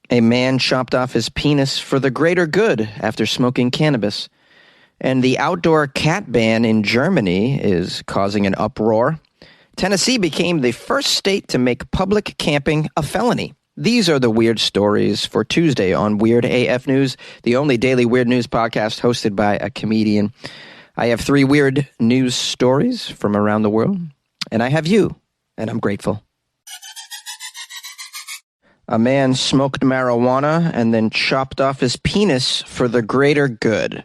A man chopped off his penis for the greater good after smoking cannabis. And the outdoor cat ban in Germany is causing an uproar. Tennessee became the first state to make public camping a felony. These are the weird stories for Tuesday on Weird AF News, the only daily weird news podcast hosted by a comedian. I have 3 weird news stories from around the world, and I have you, and I'm grateful. A man smoked marijuana and then chopped off his penis for the greater good.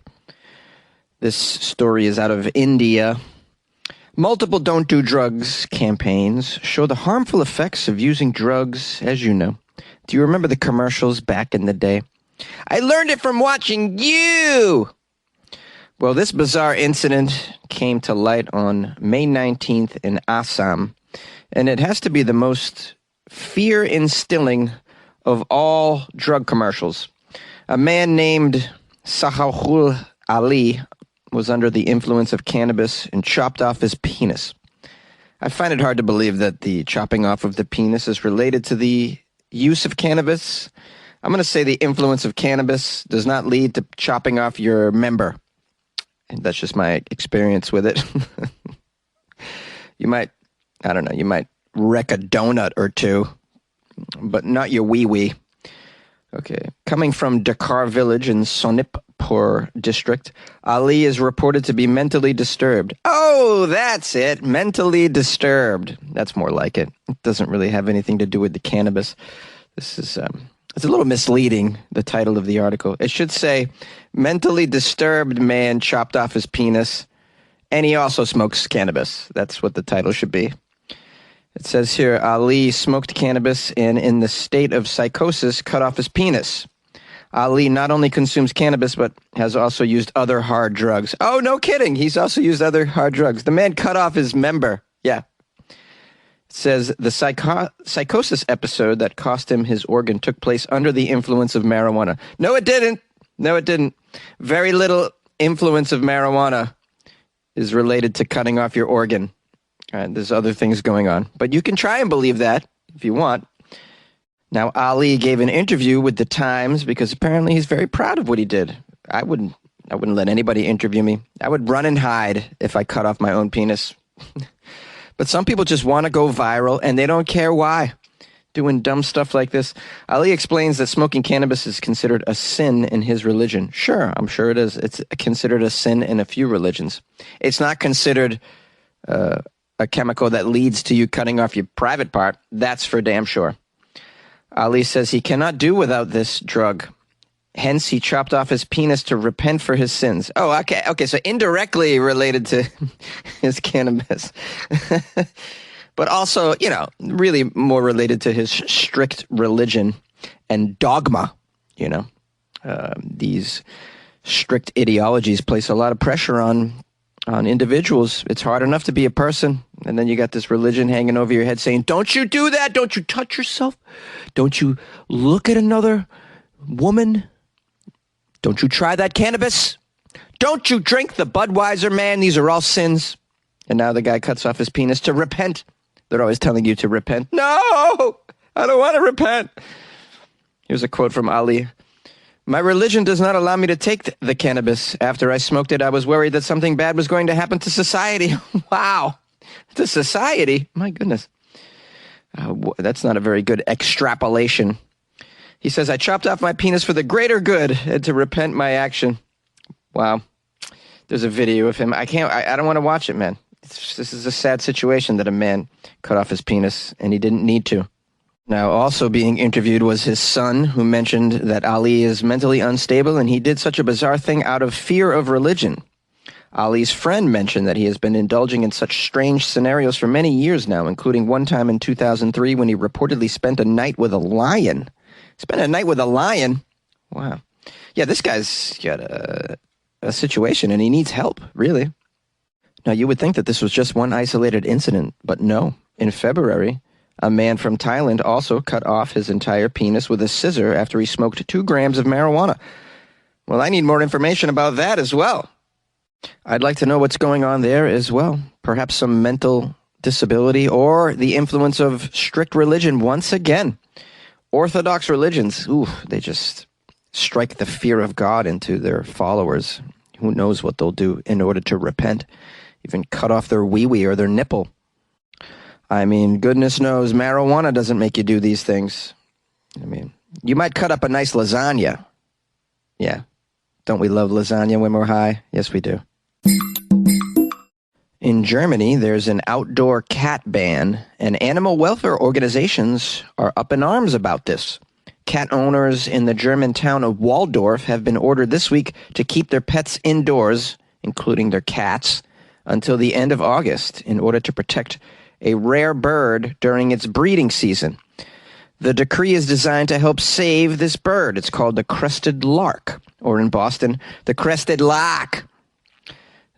This story is out of India. Multiple don't do drugs campaigns show the harmful effects of using drugs, as you know. Do you remember the commercials back in the day? I learned it from watching you! Well, this bizarre incident came to light on May 19th in Assam, and it has to be the most fear-instilling of all drug commercials. A man named Sahahul Ali was under the influence of cannabis and chopped off his penis. I find it hard to believe that the chopping off of the penis is related to the use of cannabis. I'm going to say the influence of cannabis does not lead to chopping off your member. And that's just my experience with it. You might wreck a donut or two, but not your wee-wee. Okay. Coming from Dakar village in Sonipur district, Ali is reported to be mentally disturbed. Oh, that's it. Mentally disturbed. That's more like it. It doesn't really have anything to do with the cannabis. This is, it's a little misleading, the title of the article. It should say, mentally disturbed man chopped off his penis, and he also smokes cannabis. That's what the title should be. It says here, Ali smoked cannabis and in the state of psychosis cut off his penis. Ali not only consumes cannabis, but has also used other hard drugs. Oh, no kidding. He's also used other hard drugs. The man cut off his member. Yeah. It says the psychosis episode that cost him his organ took place under the influence of marijuana. No, it didn't. No, it didn't. Very little influence of marijuana is related to cutting off your organ. There's other things going on. But you can try and believe that if you want. Now, Ali gave an interview with the Times because apparently he's very proud of what he did. I wouldn't let anybody interview me. I would run and hide if I cut off my own penis. But some people just want to go viral and they don't care why. Doing dumb stuff like this. Ali explains that smoking cannabis is considered a sin in his religion. Sure, I'm sure it is. It's considered a sin in a few religions. It's not considered a chemical that leads to you cutting off your private part. That's for damn sure. Ali says he cannot do without this drug. Hence, he chopped off his penis to repent for his sins. Oh, okay, so indirectly related to his cannabis. But also, really more related to his strict religion and dogma, These strict ideologies place a lot of pressure on individuals. It's hard enough to be a person, and then you got this religion hanging over your head saying, don't you do that, don't you touch yourself, don't you look at another woman, don't you try that cannabis, don't you drink the Budweiser, man, these are all sins. And now the guy cuts off his penis to repent. They're always telling you to repent. No, I don't want to repent. Here's a quote from Ali. My religion does not allow me to take the cannabis. After I smoked it, I was worried that something bad was going to happen to society. Wow. To society? My goodness. That's not a very good extrapolation. He says, I chopped off my penis for the greater good and to repent my action. Wow. There's a video of him. I don't want to watch it, man. This is a sad situation that a man cut off his penis and he didn't need to. Now, also being interviewed was his son, who mentioned that Ali is mentally unstable and he did such a bizarre thing out of fear of religion. Ali's friend mentioned that he has been indulging in such strange scenarios for many years now, including one time in 2003 when he reportedly spent a night with a lion. Spent a night with a lion? Wow. Yeah, this guy's got a situation and he needs help, really. Now, you would think that this was just one isolated incident, but no. In February, a man from Thailand also cut off his entire penis with a scissor after he smoked 2 grams of marijuana. Well, I need more information about that as well. I'd like to know what's going on there as well. Perhaps some mental disability or the influence of strict religion once again. Orthodox religions, they just strike the fear of God into their followers. Who knows what they'll do in order to repent? Even cut off their wee-wee or their nipple. I mean, goodness knows marijuana doesn't make you do these things. I mean, you might cut up a nice lasagna. Yeah. Don't we love lasagna when we're high? Yes, we do. In Germany, there's an outdoor cat ban, and animal welfare organizations are up in arms about this. Cat owners in the German town of Waldorf have been ordered this week to keep their pets indoors, including their cats, until the end of August in order to protect a rare bird during its breeding season. The decree is designed to help save this bird. It's called the crested lark, or in Boston, the crested lark.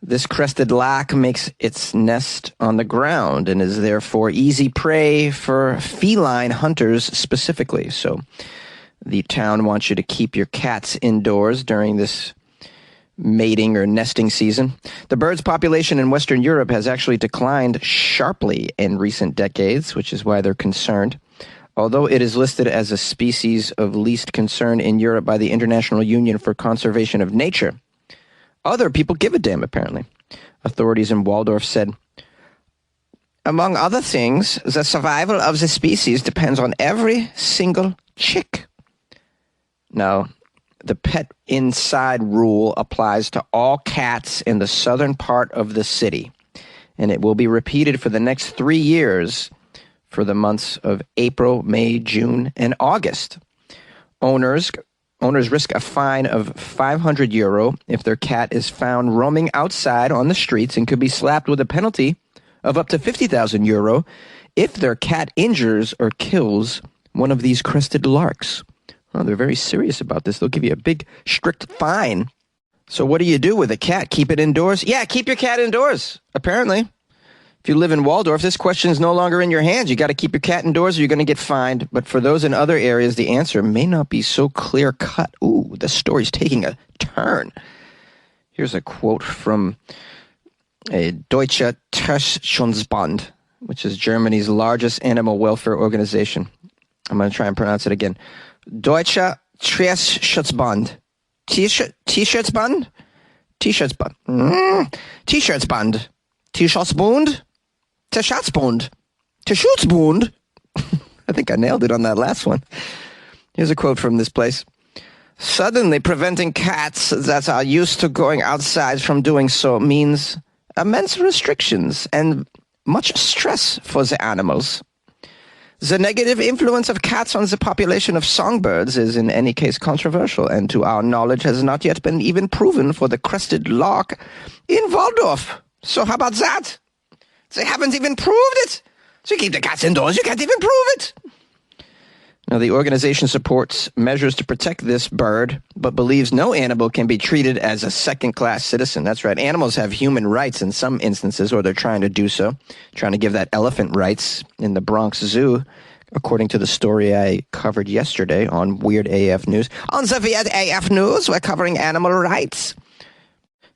This crested lark makes its nest on the ground and is therefore easy prey for feline hunters specifically. So the town wants you to keep your cats indoors during this mating or nesting season. The bird's population in Western Europe has actually declined sharply in recent decades, which is why they're concerned. Although it is listed as a species of least concern in Europe by the International Union for Conservation of Nature, other people give a damn, apparently. Authorities in Waldorf said, among other things, the survival of the species depends on every single chick. Now, the pet inside rule applies to all cats in the southern part of the city, and it will be repeated for the next 3 years for the months of April, May, June, and August. Owners risk a fine of €500 if their cat is found roaming outside on the streets and could be slapped with a penalty of up to €50,000 if their cat injures or kills one of these crested larks. Well, they're very serious about this. They'll give you a big, strict fine. So what do you do with a cat? Keep it indoors? Yeah, keep your cat indoors, apparently. If you live in Waldorf, this question is no longer in your hands. You got to keep your cat indoors or you're going to get fined. But for those in other areas, the answer may not be so clear-cut. Ooh, the story's taking a turn. Here's a quote from a Deutsche Tierschutzbund, which is Germany's largest animal welfare organization. I'm going to try and pronounce it again. Deutsche Tierschutzbund. Tierschutzbund? Tierschutzbund. Tierschutzbund. Tierschutzbund? Tierschutzbund. Tierschutzbund. I think I nailed it on that last one. Here's a quote from this place. Suddenly preventing cats that are used to going outside from doing so means immense restrictions and much stress for the animals. The negative influence of cats on the population of songbirds is in any case controversial, and to our knowledge has not yet been even proven for the crested lark in Waldorf. So how about that? They haven't even proved it. So you keep the cats indoors, you can't even prove it. Now, the organization supports measures to protect this bird, but believes no animal can be treated as a second-class citizen. That's right. Animals have human rights in some instances, or they're trying to do so, trying to give that elephant rights in the Bronx Zoo, according to the story I covered yesterday on Weird AF News. On the Weird AF News, we're covering animal rights.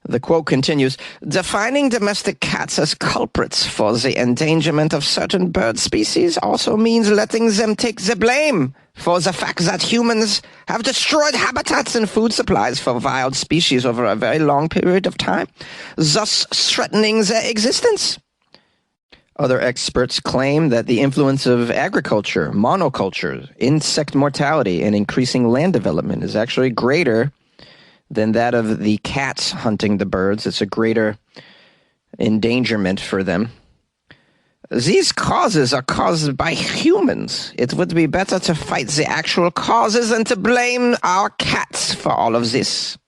The quote continues, defining domestic cats as culprits for the endangerment of certain bird species also means letting them take the blame for the fact that humans have destroyed habitats and food supplies for wild species over a very long period of time, thus threatening their existence. Other experts claim that the influence of agriculture, monoculture, insect mortality, and increasing land development is actually greater than that of the cats hunting the birds. It's a greater endangerment for them. These causes are caused by humans. It would be better to fight the actual causes than to blame our cats for all of this.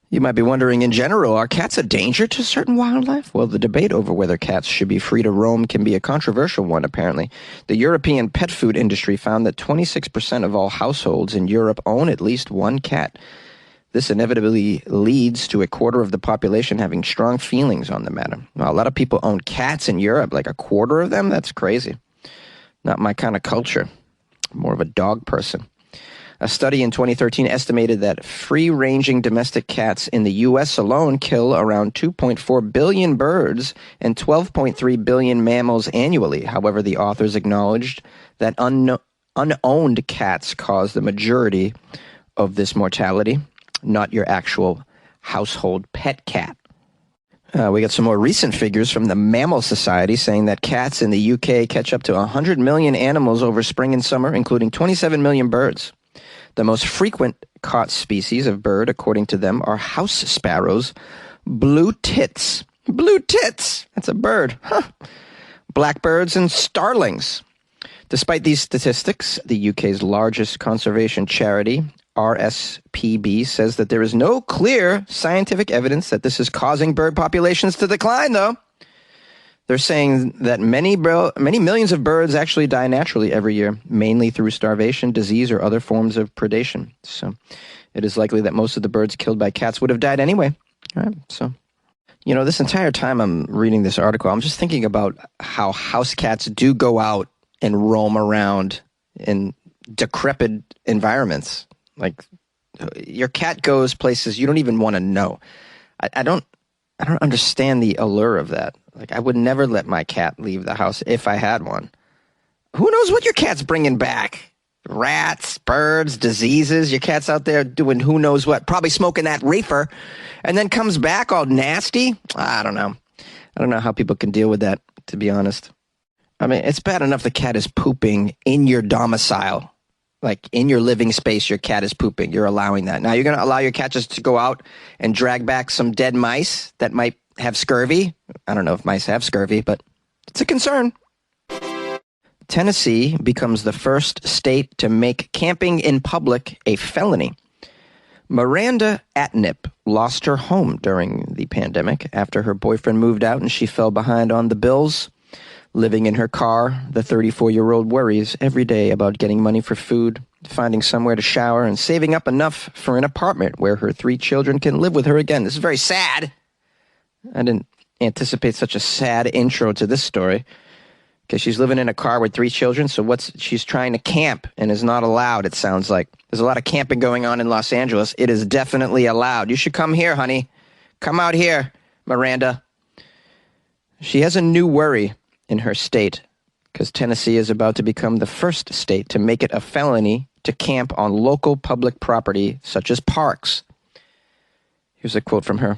You might be wondering, in general, are cats a danger to certain wildlife? Well, the debate over whether cats should be free to roam can be a controversial one, apparently. The European pet food industry found that 26% of all households in Europe own at least one cat. This inevitably leads to a quarter of the population having strong feelings on the matter. Now, a lot of people own cats in Europe, like a quarter of them. That's crazy. Not my kind of culture. I'm more of a dog person. A study in 2013 estimated that free-ranging domestic cats in the U.S. alone kill around 2.4 billion birds and 12.3 billion mammals annually. However, the authors acknowledged that unowned cats cause the majority of this mortality, not your actual household pet cat. We got some more recent figures from the Mammal Society saying that cats in the UK catch up to 100 million animals over spring and summer, including 27 million birds. The most frequent caught species of bird, according to them, are house sparrows, blue tits. Blue tits! That's a bird. Huh. Blackbirds and starlings. Despite these statistics, the UK's largest conservation charity, RSPB, says that there is no clear scientific evidence that this is causing bird populations to decline, though. They're saying that many millions of birds actually die naturally every year, mainly through starvation, disease, or other forms of predation. So it is likely that most of the birds killed by cats would have died anyway. All right, so, this entire time I'm reading this article, I'm just thinking about how house cats do go out and roam around in decrepit environments. Like, your cat goes places you don't even want to know. I don't understand the allure of that. Like, I would never let my cat leave the house if I had one. Who knows what your cat's bringing back? Rats, birds, diseases. Your cat's out there doing who knows what, probably smoking that reefer, and then comes back all nasty. I don't know. I don't know how people can deal with that, to be honest. I mean, it's bad enough the cat is pooping in your domicile. Like, in your living space, your cat is pooping. You're allowing that. Now, you're going to allow your cat just to go out and drag back some dead mice that might have scurvy. I don't know if mice have scurvy, but it's a concern. Tennessee becomes the first state to make camping in public a felony. Miranda Atnip lost her home during the pandemic after her boyfriend moved out and she fell behind on the bills. Living in her car, the 34-year-old worries every day about getting money for food, finding somewhere to shower, and saving up enough for an apartment where her 3 children can live with her again. This is very sad. I didn't anticipate such a sad intro to this story. Okay, she's living in a car with 3 children, so she's trying to camp and is not allowed, it sounds like. There's a lot of camping going on in Los Angeles. It is definitely allowed. You should come here, honey. Come out here, Miranda. She has a new worry in her state, because Tennessee is about to become the first state to make it a felony to camp on local public property, such as parks. Here's a quote from her.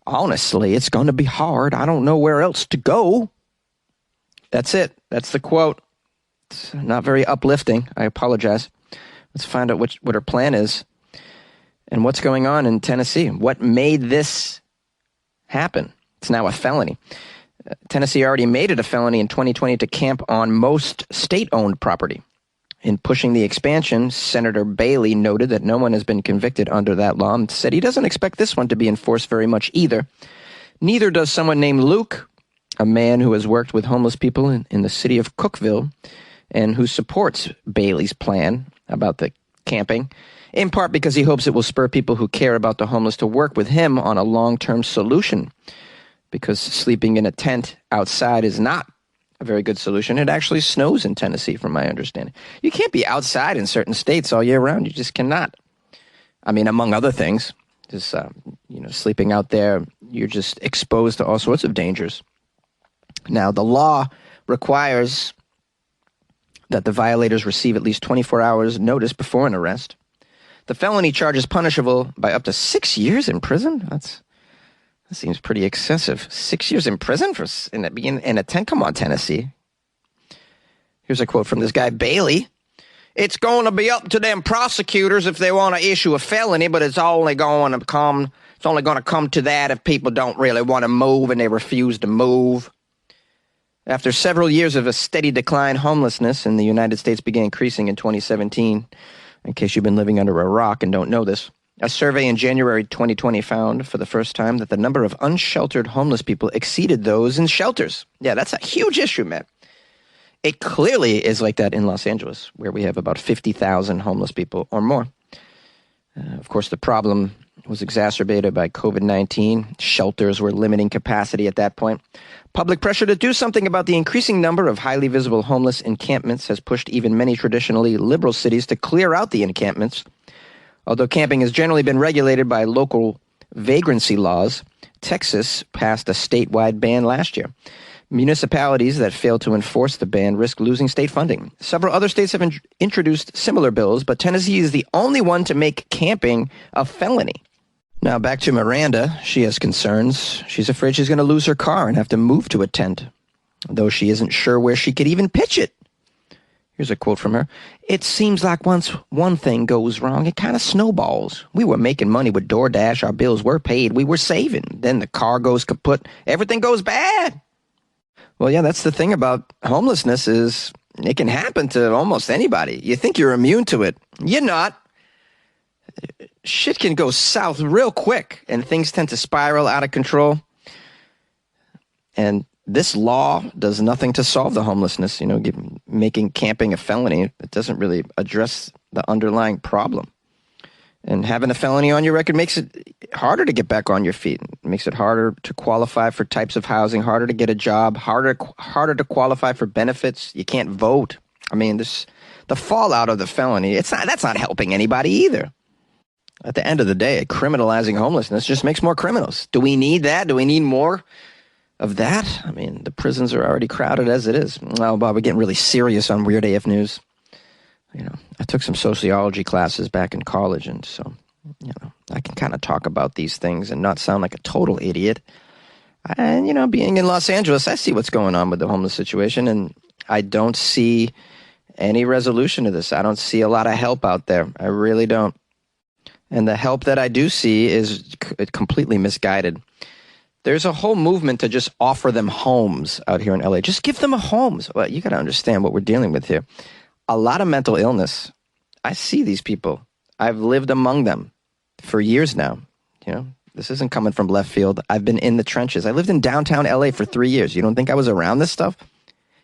"Honestly, it's going to be hard. I don't know where else to go." That's it. That's the quote. It's not very uplifting. I apologize. Let's find out what her plan is and what's going on in Tennessee. What made this happen? It's now a felony. Tennessee already made it a felony in 2020 to camp on most state-owned property. In pushing the expansion, Senator Bailey noted that no one has been convicted under that law and said he doesn't expect this one to be enforced very much either. Neither does someone named Luke, a man who has worked with homeless people in the city of Cookeville and who supports Bailey's plan about the camping, in part because he hopes it will spur people who care about the homeless to work with him on a long-term solution. Because sleeping in a tent outside is not a very good solution. It actually snows in Tennessee, from my understanding. You can't be outside in certain states all year round. You just cannot. I mean, among other things, just, sleeping out there, you're just exposed to all sorts of dangers. Now, the law requires that the violators receive at least 24 hours notice before an arrest. The felony charge is punishable by up to 6 years in prison. That seems pretty excessive. 6 years in prison for being in a tent? Come on, Tennessee. Here's a quote from this guy, Bailey. "It's going to be up to them prosecutors if they want to issue a felony, but it's only going to come to that if people don't really want to move and they refuse to move." After several years of a steady decline, homelessness in the United States began increasing in 2017. In case you've been living under a rock and don't know this. A survey in January 2020 found for the first time that the number of unsheltered homeless people exceeded those in shelters. Yeah, that's a huge issue, man. It clearly is like that in Los Angeles, where we have about 50,000 homeless people or more. Of course, the problem was exacerbated by COVID-19. Shelters were limiting capacity at that point. Public pressure to do something about the increasing number of highly visible homeless encampments has pushed even many traditionally liberal cities to clear out the encampments. Although camping has generally been regulated by local vagrancy laws, Texas passed a statewide ban last year. Municipalities that fail to enforce the ban risk losing state funding. Several other states have introduced similar bills, but Tennessee is the only one to make camping a felony. Now back to Miranda. She has concerns. She's afraid she's going to lose her car and have to move to a tent, though she isn't sure where she could even pitch it. Here's a quote from her. "It seems like once one thing goes wrong, it kind of snowballs. We were making money with DoorDash. Our bills were paid. We were saving. Then the car goes kaput. Everything goes bad." Well, yeah, that's the thing about homelessness is it can happen to almost anybody. You think you're immune to it. You're not. Shit can go south real quick, and things tend to spiral out of control. And this law does nothing to solve the homelessness, making camping a felony. It doesn't really address the underlying problem. And having a felony on your record makes it harder to get back on your feet. It makes it harder to qualify for types of housing, harder to get a job, harder to qualify for benefits. You can't vote. I mean, the fallout of the felony, that's not helping anybody either. At the end of the day, criminalizing homelessness just makes more criminals. Do we need that? Do we need more of that? I mean, the prisons are already crowded as it is. Oh, Bob, we're getting really serious on Weird AF News. I took some sociology classes back in college, and so, I can kind of talk about these things and not sound like a total idiot. And, being in Los Angeles, I see what's going on with the homeless situation, and I don't see any resolution to this. I don't see a lot of help out there. I really don't. And the help that I do see is completely misguided. There's a whole movement to just offer them homes out here in LA. Just give them a homes. Well, you got to understand what we're dealing with here. A lot of mental illness. I see these people. I've lived among them for years now. This isn't coming from left field. I've been in the trenches. I lived in downtown LA for 3 years. You don't think I was around this stuff?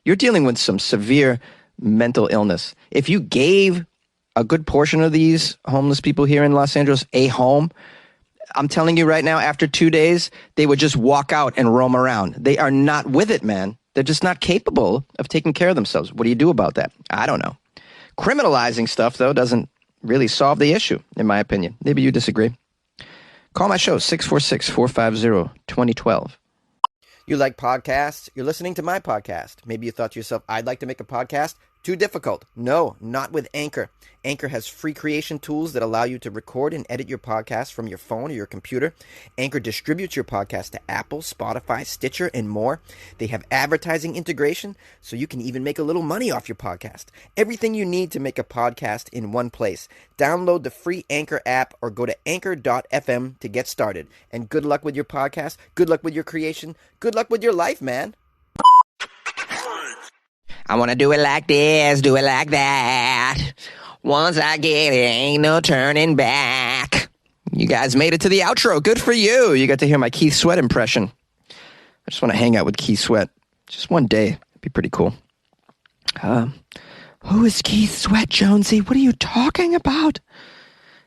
You're dealing with some severe mental illness. If you gave a good portion of these homeless people here in Los Angeles a home, I'm telling you right now, after 2 days, they would just walk out and roam around. They are not with it, man. They're just not capable of taking care of themselves. What do you do about that? I don't know. Criminalizing stuff, though, doesn't really solve the issue, in my opinion. Maybe you disagree. Call my show, 646-450-2012. You like podcasts? You're listening to my podcast. Maybe you thought to yourself, I'd like to make a podcast. Too difficult. No, not with Anchor. Anchor has free creation tools that allow you to record and edit your podcast from your phone or your computer. Anchor distributes your podcast to Apple, Spotify, Stitcher, and more. They have advertising integration, so you can even make a little money off your podcast. Everything you need to make a podcast in one place. Download the free Anchor app or go to anchor.fm to get started. And good luck with your podcast. Good luck with your creation. Good luck with your life, man. I want to do it like this, do it like that. Once I get it, ain't no turning back. You guys made it to the outro. Good for you. You got to hear my Keith Sweat impression. I just want to hang out with Keith Sweat. Just one day. It'd be pretty cool. Who is Keith Sweat, Jonesy? What are you talking about?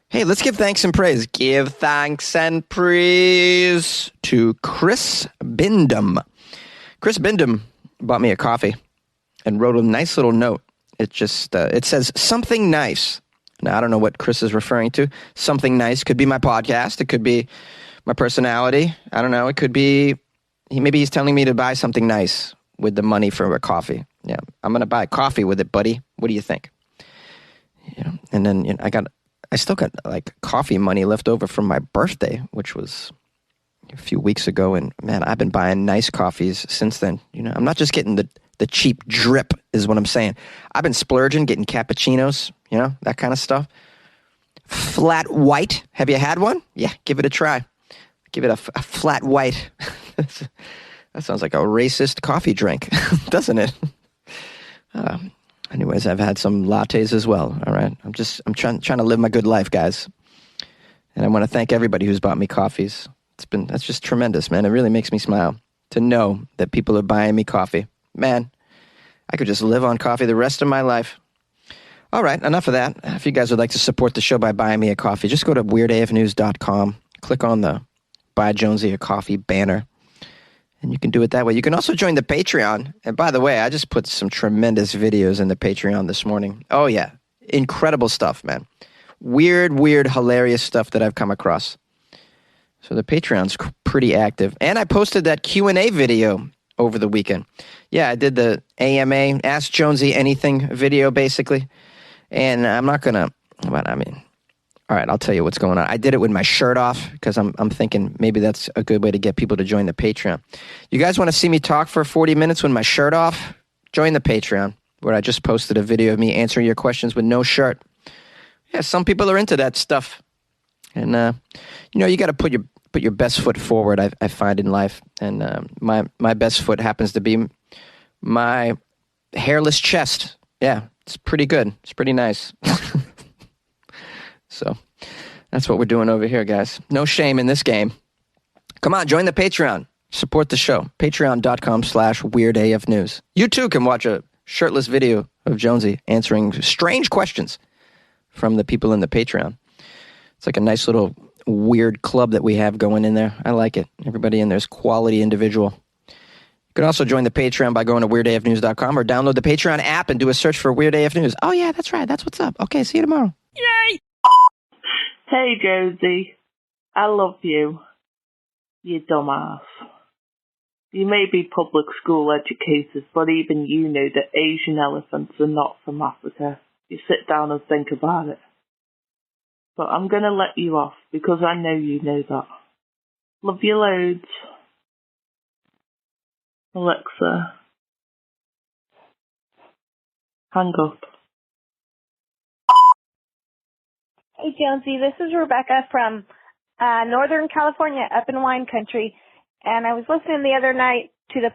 Hey, let's give thanks and praise. Give thanks and praise to Chris Bindum. Chris Bindum bought me a coffee and wrote a nice little note. It just, it says, something nice. Now, I don't know what Chris is referring to. Something nice could be my podcast. It could be my personality. I don't know. It could be, maybe he's telling me to buy something nice with the money for a coffee. Yeah, I'm going to buy coffee with it, buddy. What do you think? And then I still got like coffee money left over from my birthday, which was a few weeks ago. And man, I've been buying nice coffees since then. I'm not just getting the cheap drip is what I'm saying. I've been splurging, getting cappuccinos, that kind of stuff. Flat white. Have you had one? Yeah, give it a try. Give it a flat white. That sounds like a racist coffee drink, doesn't it? Anyways, I've had some lattes as well. All right. I'm trying to live my good life, guys. And I want to thank everybody who's bought me coffees. That's just tremendous, man. It really makes me smile to know that people are buying me coffee. Man, I could just live on coffee the rest of my life. All right, enough of that. If you guys would like to support the show by buying me a coffee, just go to weirdafnews.com, click on the Buy Jonesy a Coffee banner, and you can do it that way. You can also join the Patreon. And by the way, I just put some tremendous videos in the Patreon this morning. Oh, yeah. Incredible stuff, man. Weird, hilarious stuff that I've come across. So the Patreon's pretty active. And I posted that Q&A video over the weekend. Yeah, I did the AMA, Ask Jonesy Anything video, basically. And I'm not going to, but I mean, all right, I'll tell you what's going on. I did it with my shirt off because I'm thinking maybe that's a good way to get people to join the Patreon. You guys want to see me talk for 40 minutes with my shirt off? Join the Patreon, where I just posted a video of me answering your questions with no shirt. Yeah, some people are into that stuff. And, you got to put your best foot forward, I find, in life. And my best foot happens to be my hairless chest. Yeah, it's pretty good. It's pretty nice. So that's what we're doing over here, guys. No shame in this game. Come on, join the Patreon. Support the show. Patreon.com/WeirdAFNews. You too can watch a shirtless video of Jonesy answering strange questions from the people in the Patreon. It's like a nice little weird club that we have going in there. I like it. Everybody in there is quality individual. You can also join the Patreon by going to WeirdAFNews.com or download the Patreon app and do a search for Weird AF News. Oh, yeah, that's right. That's what's up. Okay, see you tomorrow. Yay! Hey, Jonesy. I love you. You dumbass. You may be public school educated, but even you know that Asian elephants are not from Africa. You sit down and think about it. But I'm going to let you off because I know you know that. Love you loads. Alexa. Hang up. Hey, Jonesy, this is Rebecca from Northern California, up in wine country. And I was listening the other night to the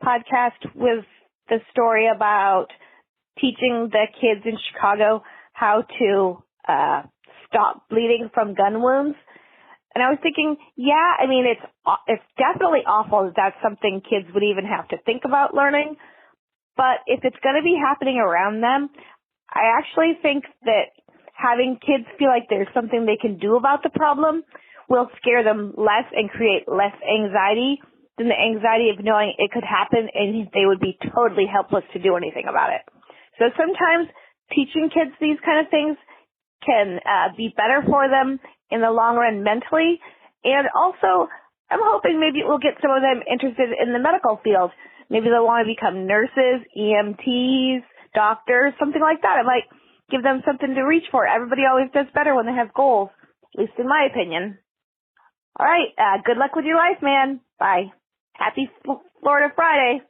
podcast with the story about teaching the kids in Chicago how to stop bleeding from gun wounds. And I was thinking, yeah, I mean, it's definitely awful that that's something kids would even have to think about learning. But if it's going to be happening around them, I actually think that having kids feel like there's something they can do about the problem will scare them less and create less anxiety than the anxiety of knowing it could happen and they would be totally helpless to do anything about it. So sometimes teaching kids these kind of things can be better for them in the long run mentally. And also, I'm hoping maybe it will get some of them interested in the medical field. Maybe they'll want to become nurses, EMTs, doctors, something like that. It might give them something to reach for. Everybody always does better when they have goals, at least in my opinion. All right, good luck with your life, man. Bye. Happy Florida Friday.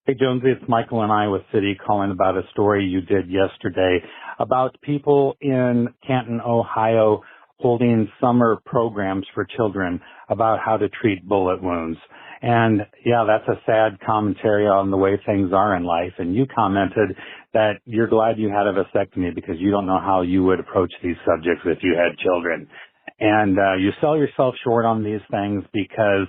Hey, Jonesy, it's Michael and Iowa City calling about a story you did yesterday about people in Canton, Ohio, holding summer programs for children about how to treat bullet wounds. And yeah, that's a sad commentary on the way things are in life. And you commented that you're glad you had a vasectomy because you don't know how you would approach these subjects if you had children. And you sell yourself short on these things because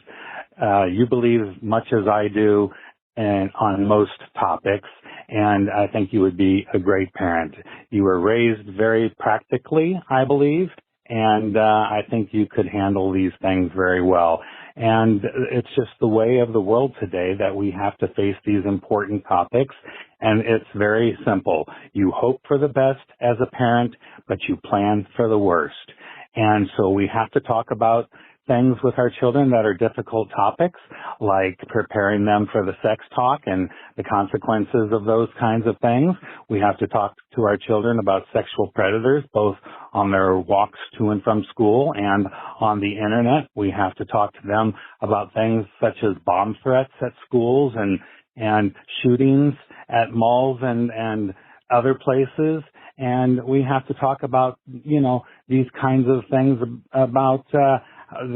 you believe much as I do and on most topics, and I think you would be a great parent. You were raised very practically, I believe, and I think you could handle these things very well. And it's just the way of the world today that we have to face these important topics, and it's very simple. You hope for the best as a parent, but you plan for the worst. And so we have to talk about things with our children that are difficult topics, like preparing them for the sex talk and the consequences of those kinds of things. We have to talk to our children about sexual predators, both on their walks to and from school and on the internet. We have to talk to them about things such as bomb threats at schools and shootings at malls and other places. And we have to talk about, these kinds of things about the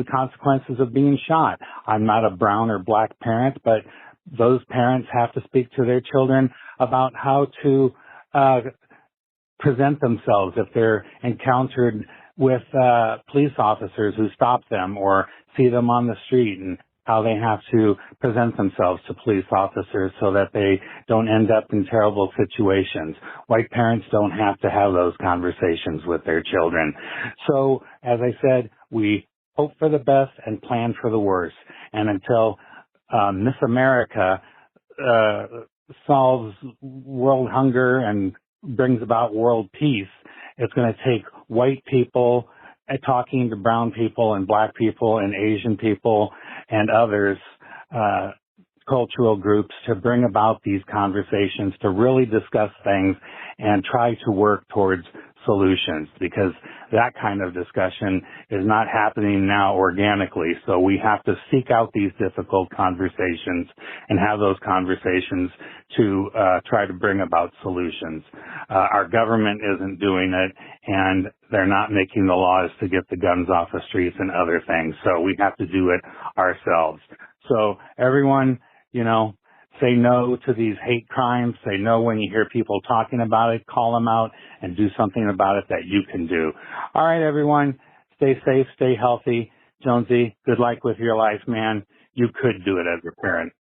consequences of being shot. I'm not a brown or black parent, but those parents have to speak to their children about how to present themselves if they're encountered with police officers who stop them or see them on the street, and how they have to present themselves to police officers so that they don't end up in terrible situations. White parents don't have to have those conversations with their children. So, as I said, we hope for the best and plan for the worst. And until Miss America solves world hunger and brings about world peace, It's going to take white people talking to brown people and black people and Asian people and others, cultural groups, to bring about these conversations, to really discuss things and try to work towards solutions, because that kind of discussion is not happening now organically. So we have to seek out these difficult conversations and have those conversations to try to bring about solutions. Our government isn't doing it, and they're not making the laws to get the guns off the streets and other things. So we have to do it ourselves. So everyone, say no to these hate crimes. Say no when you hear people talking about it. Call them out and do something about it that you can do. All right, everyone. Stay safe. Stay healthy. Jonesy, good luck with your life, man. You could do it as a parent.